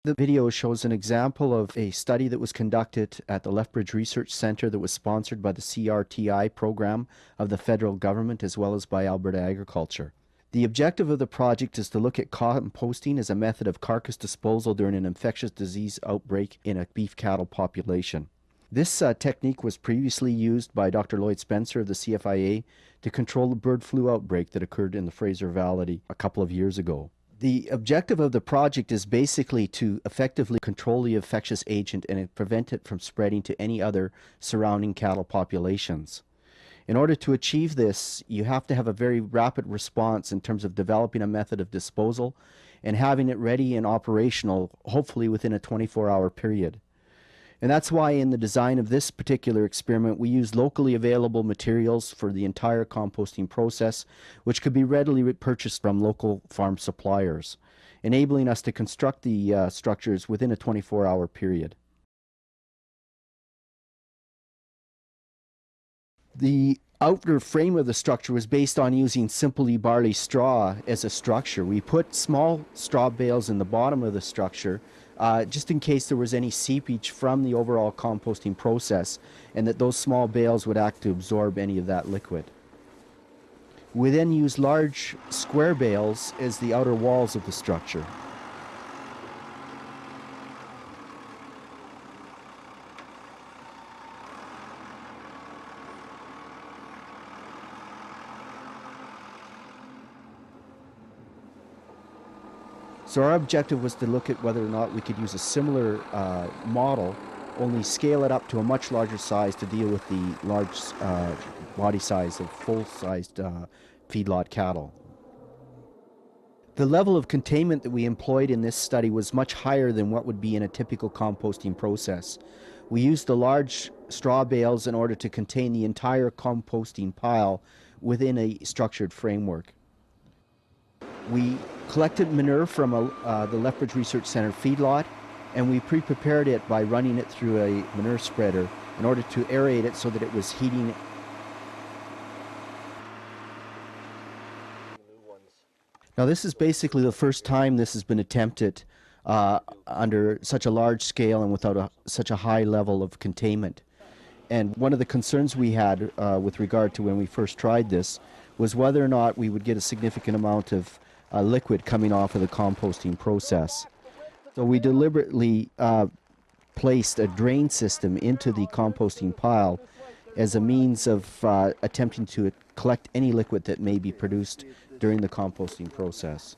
The video shows an example of a study that was conducted at the Lethbridge Research Centre that was sponsored by the CRTI program of the federal government as well as by Alberta Agriculture. The objective of the project is to look at composting as a method of carcass disposal during an infectious disease outbreak in a beef cattle population. This technique was previously used by Dr. Lloyd Spencer of the CFIA to control the bird flu outbreak that occurred in the Fraser Valley a couple of years ago. The objective of the project is basically to effectively control the infectious agent and prevent it from spreading to any other surrounding cattle populations. In order to achieve this, you have to have a very rapid response in terms of developing a method of disposal and having it ready and operational, hopefully within a 24-hour period. And that's why in the design of this particular experiment, we used locally available materials for the entire composting process, which could be readily purchased from local farm suppliers, enabling us to construct the structures within a 24-hour period. The outer frame of the structure was based on using simply barley straw as a structure. We put small straw bales in the bottom of the structure just in case there was any seepage from the overall composting process, and that those small bales would act to absorb any of that liquid. We then use large square bales as the outer walls of the structure. So our objective was to look at whether or not we could use a similar model, only scale it up to a much larger size to deal with the large body size of full-sized feedlot cattle. The level of containment that we employed in this study was much higher than what would be in a typical composting process. We used the large straw bales in order to contain the entire composting pile within a structured framework. We collected manure from the Lethbridge Research Centre feedlot, and we pre-prepared it by running it through a manure spreader in order to aerate it so that it was heating. Now this is basically the first time this has been attempted under such a large scale and without such a high level of containment. And one of the concerns we had with regard to when we first tried this was whether or not we would get a significant amount of liquid coming off of the composting process. So we deliberately placed a drain system into the composting pile as a means of attempting to collect any liquid that may be produced during the composting process.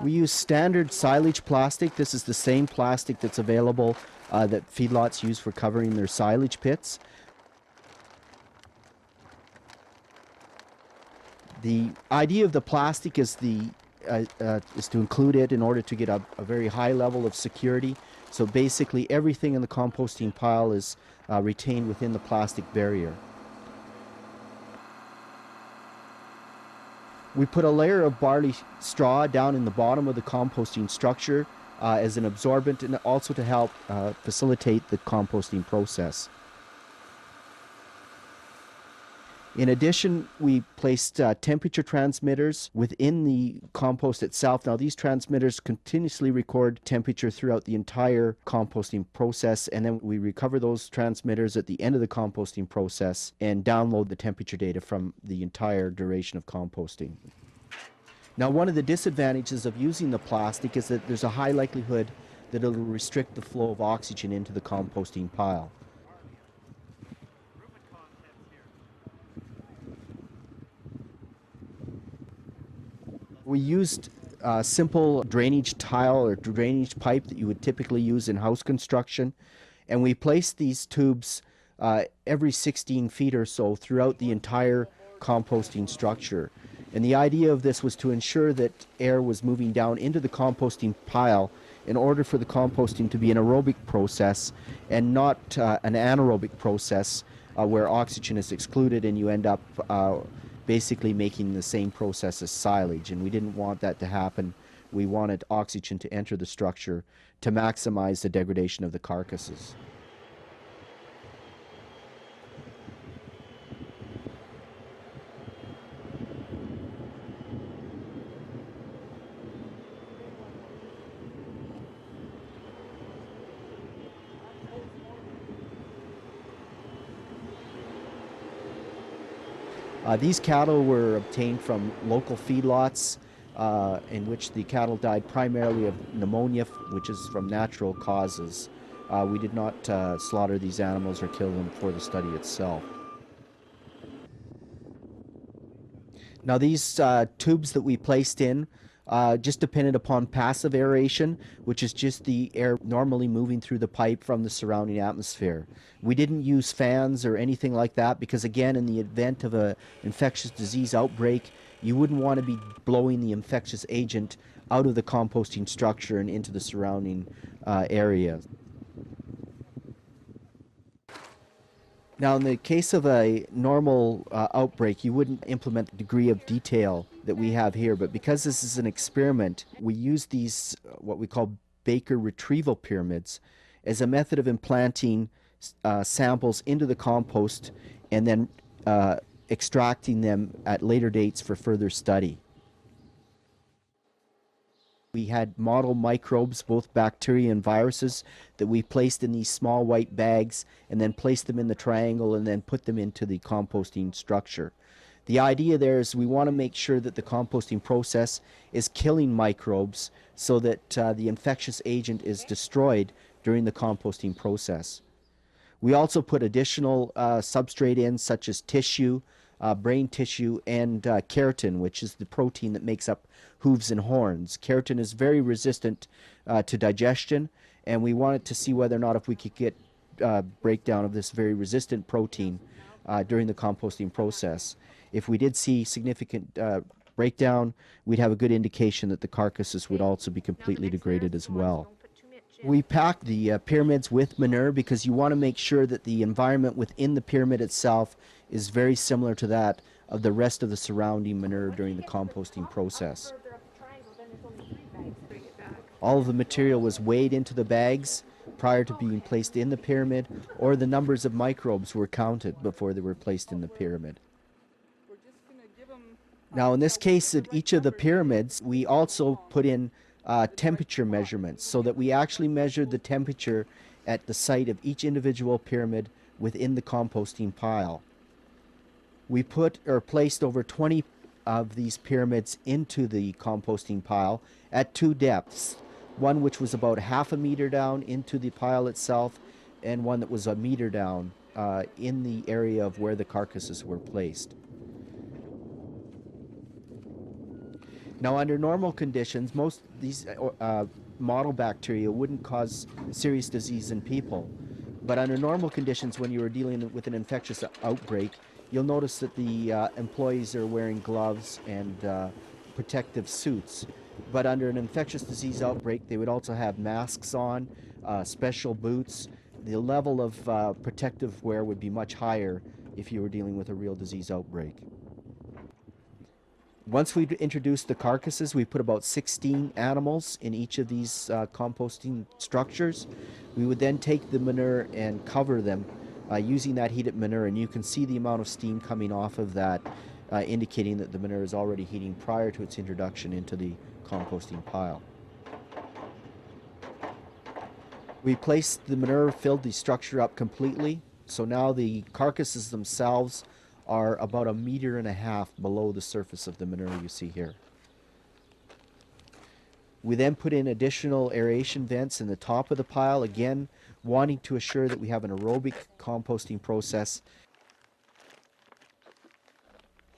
We use standard silage plastic. This is the same plastic that's available that feedlots use for covering their silage pits. The idea of the plastic is to include it in order to get a very high level of security. So basically everything in the composting pile is retained within the plastic barrier. We put a layer of barley straw down in the bottom of the composting structure as an absorbent and also to help facilitate the composting process. In addition, we placed temperature transmitters within the compost itself. Now, these transmitters continuously record temperature throughout the entire composting process, and then we recover those transmitters at the end of the composting process and download the temperature data from the entire duration of composting. Now, one of the disadvantages of using the plastic is that there's a high likelihood that it'll restrict the flow of oxygen into the composting pile. We used simple drainage tile or drainage pipe that you would typically use in house construction, and we placed these tubes every 16 feet or so throughout the entire composting structure. And the idea of this was to ensure that air was moving down into the composting pile in order for the composting to be an aerobic process and not an anaerobic process where oxygen is excluded and you end up basically making the same process as silage, and we didn't want that to happen. We wanted oxygen to enter the structure to maximize the degradation of the carcasses. These cattle were obtained from local feedlots in which the cattle died primarily of pneumonia, which is from natural causes. We did not slaughter these animals or kill them for the study itself. Now, these tubes that we placed in just depended upon passive aeration, which is just the air normally moving through the pipe from the surrounding atmosphere. We didn't use fans or anything like that because, again, in the event of an infectious disease outbreak, you wouldn't want to be blowing the infectious agent out of the composting structure and into the surrounding area. Now, in the case of a normal outbreak, you wouldn't implement the degree of detail that we have here, but because this is an experiment, we use these, what we call Baker retrieval pyramids, as a method of implanting samples into the compost and then extracting them at later dates for further study. We had model microbes, both bacteria and viruses, that we placed in these small white bags and then placed them in the triangle and then put them into the composting structure. The idea there is we want to make sure that the composting process is killing microbes so that the infectious agent is destroyed during the composting process. We also put additional substrate in, such as tissue, brain tissue, and keratin, which is the protein that makes up hooves and horns. Keratin is very resistant to digestion, and we wanted to see whether or not if we could get breakdown of this very resistant protein during the composting process. If we did see significant breakdown, we'd have a good indication that the carcasses would also be completely degraded as well. We pack the pyramids with manure because you want to make sure that the environment within the pyramid itself is very similar to that of the rest of the surrounding manure during the composting process. All of the material was weighed into the bags prior to being placed in the pyramid, or the numbers of microbes were counted before they were placed in the pyramid. Now, in this case, at each of the pyramids, we also put in temperature measurements so that we actually measured the temperature at the site of each individual pyramid within the composting pile. We put or placed over 20 of these pyramids into the composting pile at two depths, one which was about half a meter down into the pile itself and one that was a meter down in the area of where the carcasses were placed. Now, under normal conditions, most of these model bacteria wouldn't cause serious disease in people. But under normal conditions, when you are dealing with an infectious outbreak, you'll notice that the employees are wearing gloves and protective suits. But under an infectious disease outbreak, they would also have masks on, special boots. The level of protective wear would be much higher if you were dealing with a real disease outbreak. Once we introduced the carcasses, we put about 16 animals in each of these composting structures. We would then take the manure and cover them using that heated manure, and you can see the amount of steam coming off of that, indicating that the manure is already heating prior to its introduction into the composting pile. We placed the manure, filled the structure up completely, so now the carcasses themselves are about 1.5 meters below the surface of the manure you see here. We then put in additional aeration vents in the top of the pile, again wanting to assure that we have an aerobic composting process.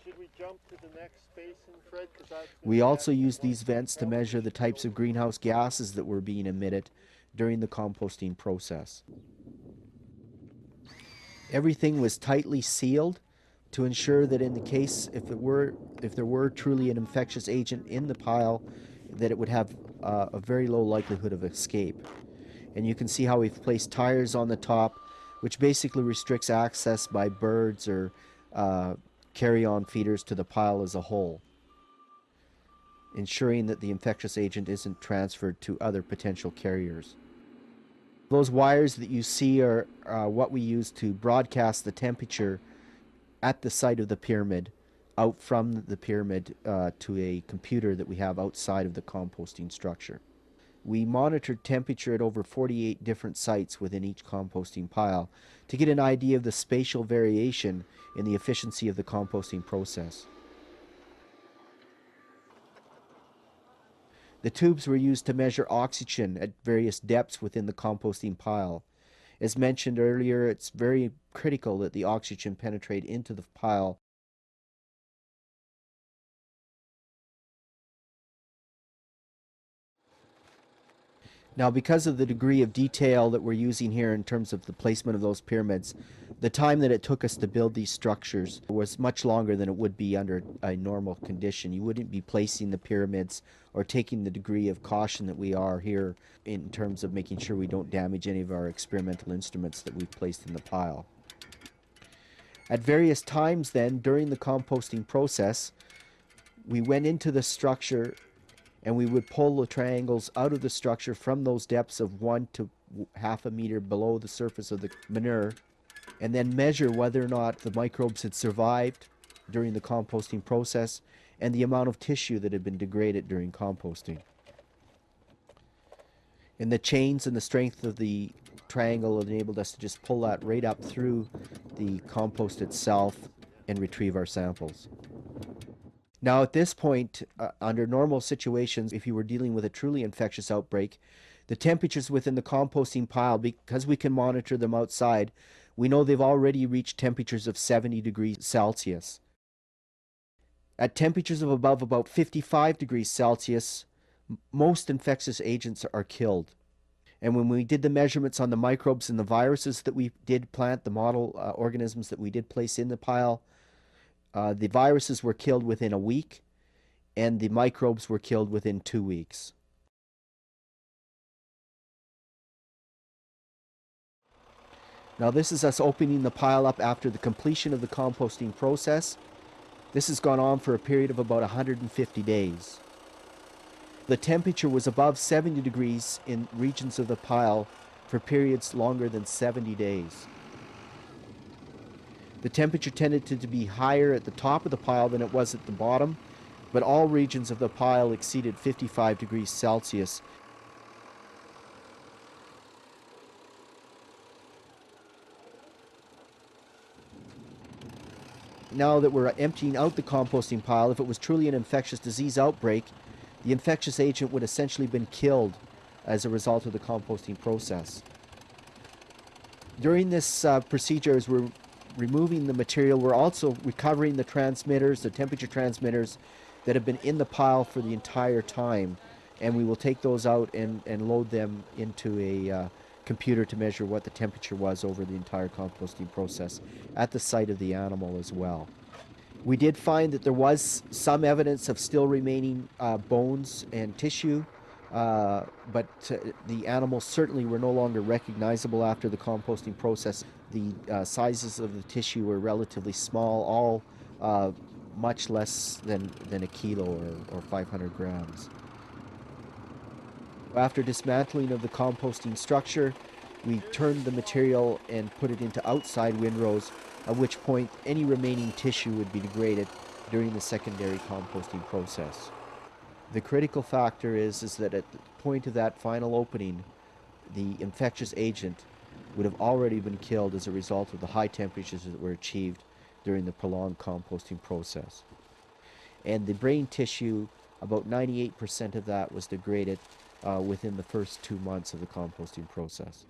Should we jump to the next basin, Fred? We also use these vents to measure the types of greenhouse gases that were being emitted during the composting process. Everything was tightly sealed to ensure that in the case if there were truly an infectious agent in the pile, that it would have a very low likelihood of escape. And you can see how we've placed tires on the top, which basically restricts access by birds or carry-on feeders to the pile as a whole, ensuring that the infectious agent isn't transferred to other potential carriers. Those wires that you see are what we use to broadcast the temperature at the site of the pyramid, out from the pyramid to a computer that we have outside of the composting structure. We monitored temperature at over 48 different sites within each composting pile to get an idea of the spatial variation in the efficiency of the composting process. The tubes were used to measure oxygen at various depths within the composting pile. As mentioned earlier, it's very critical that the oxygen penetrate into the pile. Now, because of the degree of detail that we're using here in terms of the placement of those pyramids, the time that it took us to build these structures was much longer than it would be under a normal condition. You wouldn't be placing the pyramids or taking the degree of caution that we are here in terms of making sure we don't damage any of our experimental instruments that we've placed in the pile. At various times then, during the composting process, we went into the structure and we would pull the triangles out of the structure from those depths of 1 to half a meter below the surface of the manure, and then measure whether or not the microbes had survived during the composting process and the amount of tissue that had been degraded during composting. And the chains and the strength of the triangle enabled us to just pull that right up through the compost itself and retrieve our samples. Now, at this point, under normal situations, if you were dealing with a truly infectious outbreak, the temperatures within the composting pile, because we can monitor them outside, we know they've already reached temperatures of 70 degrees Celsius. At temperatures of above about 55 degrees Celsius, most infectious agents are killed. And when we did the measurements on the microbes and the viruses that we did plant, the model organisms that we did place in the pile, the viruses were killed within a week, and the microbes were killed within 2 weeks. Now this is us opening the pile up after the completion of the composting process. This has gone on for a period of about 150 days. The temperature was above 70 degrees in regions of the pile for periods longer than 70 days. The temperature tended to be higher at the top of the pile than it was at the bottom, but all regions of the pile exceeded 55 degrees Celsius. Now that we're emptying out the composting pile, if it was truly an infectious disease outbreak, the infectious agent would essentially have been killed as a result of the composting process. During this procedure, as we're removing the material, we're also recovering the transmitters, the temperature transmitters that have been in the pile for the entire time, and we will take those out and load them into a computer to measure what the temperature was over the entire composting process at the site of the animal as well. We did find that there was some evidence of still remaining bones and tissue, but the animals certainly were no longer recognizable after the composting process. The sizes of the tissue were relatively small, all much less than a kilo or 500 grams. After dismantling of the composting structure, we turned the material and put it into outside windrows, at which point any remaining tissue would be degraded during the secondary composting process. The critical factor is that at the point of that final opening, the infectious agent would have already been killed as a result of the high temperatures that were achieved during the prolonged composting process. And the brain tissue, about 98% of that was degraded within the first 2 months of the composting process.